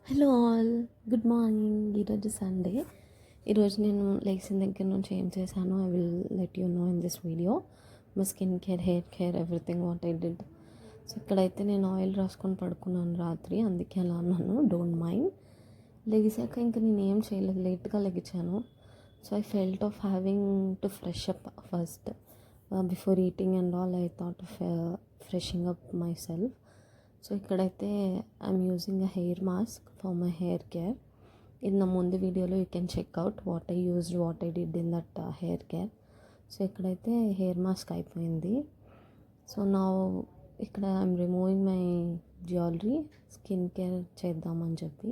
Hello all, good morning. ఈరోజు Sunday. ఈరోజు నేను లేచిన దగ్గర నుంచి ఏం చేశాను I will let you know in this video. My skin care, hair care, everything what I did. So ఇక్కడైతే నేను ఆయిల్ రాసుకొని పడుకున్నాను రాత్రి, అందుకే అలా అన్నాను, డోంట్ మైండ్. లెగిసాక ఇంకా నేను ఏం చేయలేదు, లేట్గా లెగిచాను. So I felt of having to fresh up first before eating and all. I thought of freshing up myself. So ఇక్కడైతే I'm using a hair mask for my hair care. In నా ముందు వీడియోలో you can check out what I used, what I did in that hair care. So ఇక్కడైతే hair mask అయిపోయింది. So నా ఇక్కడ I'm removing my jewellery, skin care చేద్దామని చెప్పి.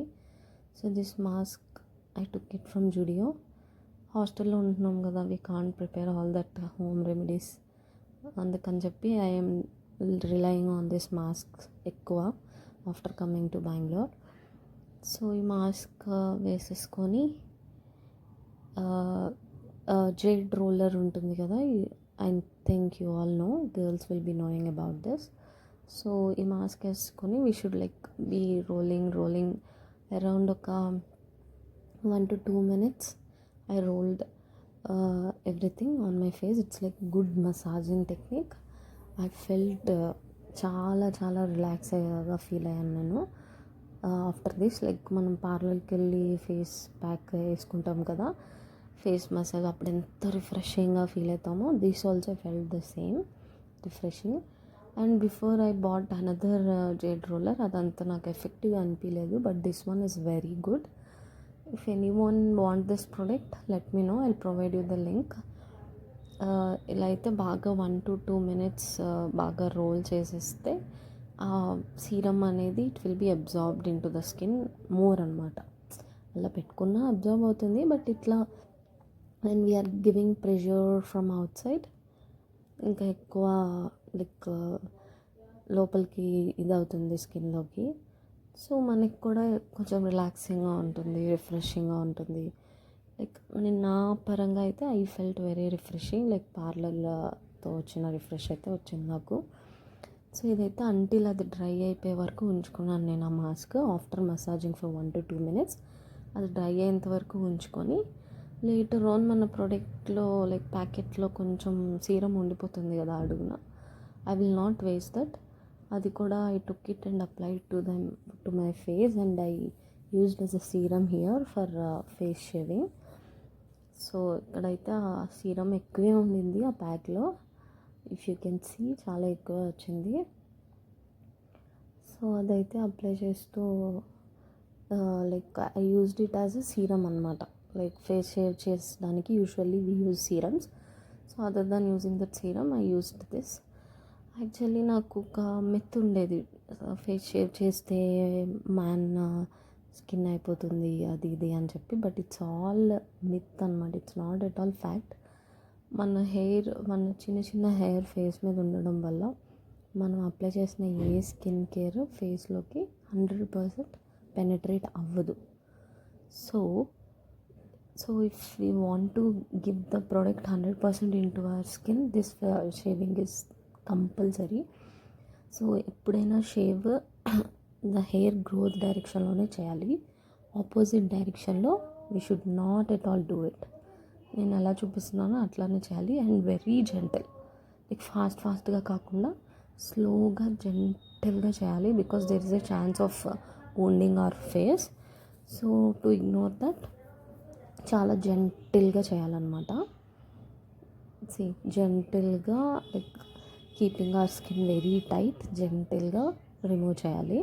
So this mask I took it from Zudio. హాస్టల్లో ఉంటున్నాం కదా, we can't prepare all that home remedies. అందుకని చెప్పి I'm relying on this mask ఎక్కువ after coming to Bengaluru. So ఈ మాస్క్ వేసేసుకొని జెడ్ రోలర్ ఉంటుంది కదా, I think you all know, girls will be knowing about this. So ఈ మాస్క్ వేసుకొని we should like be rolling around ఒక 1 to 2 minutes. I rolled everything on my face. It's like good massaging technique. I felt చాలా relax అయ్యేగా feel అయ్యాను నేను after this. Like మనం పార్లర్కి వెళ్ళి ఫేస్ ప్యాక్ వేసుకుంటాం కదా, ఫేస్ మసాజ్, అప్పుడు ఎంత రిఫ్రెషింగ్గా ఫీల్ అవుతామో, this also felt the same refreshing. And before I bought another Z roller, అదంతా నాకు ఎఫెక్టివ్ అనిపించలేదు, but this one is very good. If anyone want this product, let me know, I'll provide you the link. ఇలా అయితే బాగా 1 to 2 minutes బాగా roll చేసేస్తే serum అనేది it will be absorbed into the skin more అనమాట. అలా పెట్టుకున్నా absorb అవుతుంది, బట్ ఇట్లా when we're giving pressure from outside ఇంకా ఎక్కువ లైక్ లోపలికి ఇది అవుతుంది స్కిన్లోకి. సో మనకి కూడా కొంచెం రిలాక్సింగ్గా ఉంటుంది, రిఫ్రెషింగ్గా ఉంటుంది. లైక్ నేను నా పరంగా అయితే I felt very refreshing, like పార్లర్తో వచ్చిన రిఫ్రెష్ అయితే వచ్చింది నాకు. సో ఇదైతే అంటిల్ అది డ్రై అయిపోయే వరకు ఉంచుకున్నాను నేను ఆ mask. After massaging for 1 to 2 minutes అది డ్రై అయ్యేంత వరకు ఉంచుకొని, లేటర్ ఆన్ మన ప్రోడక్ట్లో లైక్ ప్యాకెట్లో కొంచెం సీరం ఉండిపోతుంది కదా అడుగున, I will not waste that. అది కూడా I took it and applied to my face and I used as a serum here for face shaving. So ఇక్కడైతే ఆ సీరం ఎక్కువే ఉండింది ఆ ప్యాక్లో, ఇఫ్ యూ కెన్ సీ చాలా ఎక్కువ వచ్చింది. సో అదైతే అప్లై చేస్తూ like I used it as a serum అనమాట. లైక్ ఫేస్ షేవ్ చేసడానికి usually we use serums. So other than using that serum I used this. Actually నాకు ఒక మిత్ ఉండేది, ఫేస్ షేవ్ చేస్తే మ్యాన్ స్కిన్ అయిపోతుంది అది ఇది అని చెప్పి, బట్ ఇట్స్ ఆల్ మిత్ అనమాట, it's not at all fact. మన చిన్న హెయిర్ ఫేస్ మీద ఉండడం వల్ల మనం అప్లై చేసిన ఏ స్కిన్ కేర్ ఫేస్లోకి 100% పెనిట్రేట్ అవ్వదు. So if we want to give the product 100% in to our skin, this shaving is compulsory. So ఎప్పుడైనా షేవ్ ద హెయిర్ గ్రోత్ డైరెక్షన్లోనే చేయాలి, ఆపోజిట్ డైరెక్షన్లో we should not at all do it. నేను ఎలా చూపిస్తున్నానో అట్లానే చేయాలి. And very gentle, like ఫాస్ట్గా కాకుండా స్లోగా జెంటల్గా చేయాలి, because there is a chance of wounding our face. So to ignore that చాలా జెంటిల్గా చేయాలన్నమాట. జెంటిల్గా like keeping our skin very tight, జెంటిల్గా రిమూవ్ చేయాలి.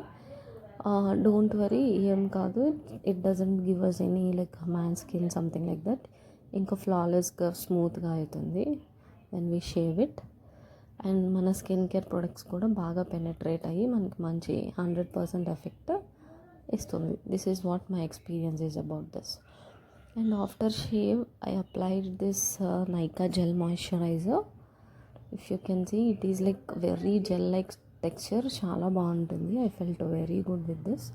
డోంట్ వరీ, ఏం కాదు, it doesn't give us any like man skin something like that. ఇంకా ఫ్లాలెస్గా స్మూత్గా అవుతుంది when we shave it. And మన స్కిన్ కేర్ ప్రొడక్ట్స్ కూడా బాగా పెనిట్రేట్ అయ్యి మనకి మంచి 100% ఎఫెక్ట్ ఇస్తుంది. This is what my experience is about this. And after shave I applied this Nykaa gel moisturiser. If you can see it is like very gel like texture, చాలా బాగుంటుంది. I felt very good with this.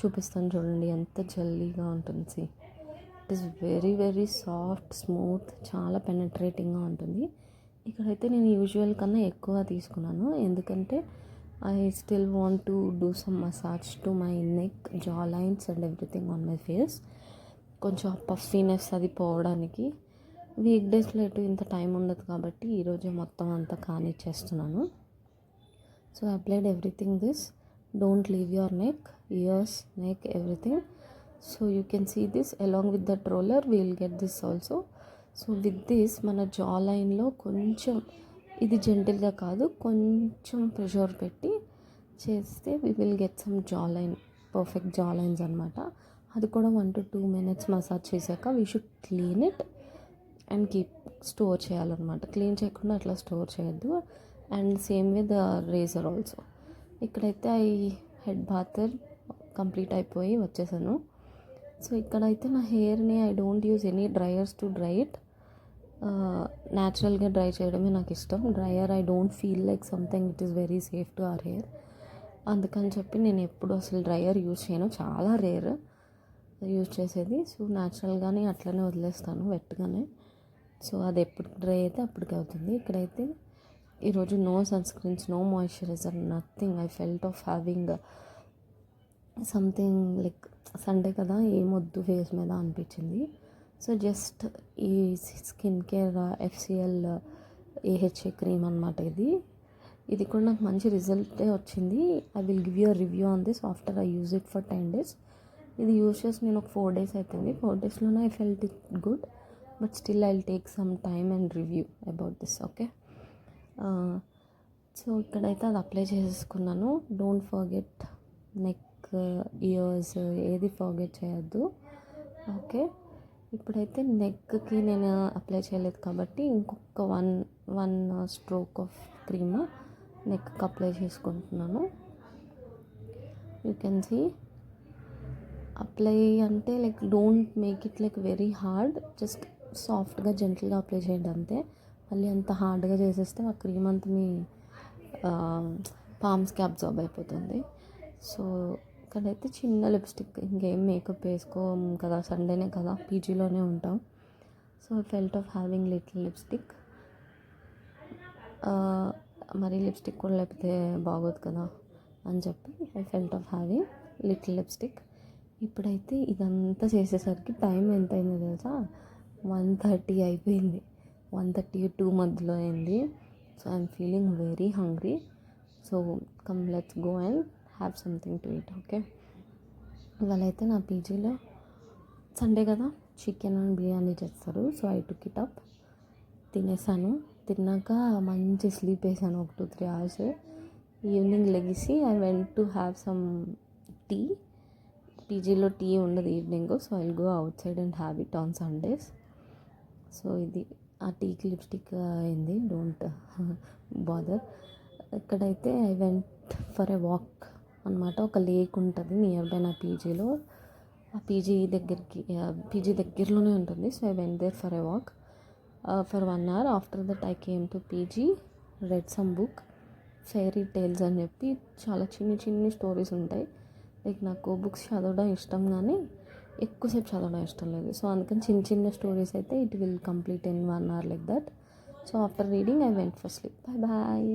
చూపిస్తాను చూడండి ఎంత జెల్లీగా ఉంటుంది. See it is very soft, smooth, చాలా పెనిట్రేటింగ్గా ఉంటుంది. ఇక్కడైతే నేను యూజువల్ కన్నా ఎక్కువ తీసుకున్నాను, ఎందుకంటే I still want to do some massage to my neck, jaw lines and everything on my face. కొంచెం పఫీనెస్ అది పోవడానికి. వీక్ డేస్లో ఎటు ఇంత టైం ఉండదు కాబట్టి ఈరోజే మొత్తం అంతా కానిచ్చేస్తున్నాను. So I applied everything this. Don't leave your neck, ears, neck, everything. So you can see this along with that roller we will get this also. So with this మన జా లైన్లో కొంచెం ఇది జెంటిల్గా కాదు, కొంచెం ప్రెషర్ పెట్టి చేస్తే we will get some jaw line, perfect jaw lines అనమాట. అది కూడా 1 to 2 minutes మసాజ్ చేశాక we should clean it and keep store చేయాలన్నమాట. క్లీన్ చేయకుండా అట్లా స్టోర్ చేయొద్దు. And same with razor also. ఇక్కడైతే హెడ్ బాతర్ కంప్లీట్ అయిపోయి వచ్చేసాను. సో ఇక్కడైతే నా హెయిర్ని I don't use any dryers to dry it. న్యాచురల్గా డ్రై చేయడమే నాకు ఇష్టం. Dryer I don't feel like something it is very safe to our hair. అందుకని చెప్పి నేను ఎప్పుడు అసలు డ్రయర్ యూజ్ చేయను, చాలా రేర్ యూజ్ చేసేది. సో న్యాచురల్గానే అట్లనే వదిలేస్తాను వెట్గానే. సో అది ఎప్పుడు డ్రై అయితే అప్పటికి అవుతుంది. ఇక్కడైతే ఈరోజు no sunscreens, no moisturiser, nothing. I felt of having something like Sunday కదా ఏమొద్దు ఫేస్ మీద అనిపించింది. సో జస్ట్ ఈ skin care FCL AHA cream అనమాట. ఇది కూడా నాకు మంచి రిజల్టే వచ్చింది. I will give you a review on this after I use it for 10 days. ఇది యూజ్ చేసి నేను ఒక 4 days అవుతుంది. 4 daysలోనే I felt it good, but still I will take some time and review about this. Okay, so ఇక్కడైతే అది apply చేసుకున్నాను. Don't forget neck, years ఏది ఫర్గెట్ చేయొద్దు. ఓకే, ఇప్పుడైతే నెక్కి నేను అప్లై చేయలేదు కాబట్టి ఇంకొక వన్ స్ట్రోక్ ఆఫ్ క్రీమ్ నెక్కి అప్లై చేసుకుంటున్నాను. యూ కెన్ సీ అప్లై అంటే like don't make it like very hard, just సాఫ్ట్గా జెంటిల్గా అప్లై చేయండి అంతే. మళ్ళీ అంత హార్డ్గా చేసేస్తే ఆ క్రీమ్ అంతా మీ పామ్స్కి అబ్జర్బ్ అయిపోతుంది. సో ఇక్కడైతే చిన్న లిప్స్టిక్, ఇంకేం మేకప్ వేసుకోం కదా, సండేనే కదా, పీజీలోనే ఉంటాం. So I felt of having little lipstick. మరి లిప్స్టిక్ కూడా లేకపోతే బాగోదు కదా అని చెప్పి I felt of having little lipstick. ఇప్పుడైతే ఇదంతా చేసేసరికి టైం ఎంత అయిందో తెలుసా, 1:30 అయిపోయింది. 1:30-2 మధ్యలో అయింది. So I'm feeling very hungry. So come let's go and have something to eat. Okay, ఇవాళ అయితే నా పీజీలో సండే కదా చికెన్ అండ్ బిర్యానీ చేస్తారు. So I took it up, తినేసాను. తిన్నాక మంచి స్లీప్ వేసాను ఒక 2-3 hours. ఈవినింగ్ లెగిసి I went to have some tea. పీజీలో టీ ఉండదు evening, so I will go outside and have it on Sundays. So ఇది ఆ టీకి లిప్స్టిక్ అయింది, డోంట్ బాదర్. ఇక్కడైతే I went for a walk అనమాట. ఒక లేక్ ఉంటుంది నియర్ బై నా పీజీలో. ఆ పీజీ దగ్గరలోనే ఉంటుంది. So I went there for a walk for 1 hour. After that I came to PG, read some book, fairy tales అని చెప్పి చాలా చిన్ని స్టోరీస్ ఉంటాయి. లైక్ నాకు బుక్స్ చదవడం ఇష్టం కానీ ఎక్కువసేపు చదవడం ఇష్టం లేదు. సో అందుకని చిన్న స్టోరీస్ అయితే it will complete in 1 hour like that. So after reading I went for sleep. Bye bye.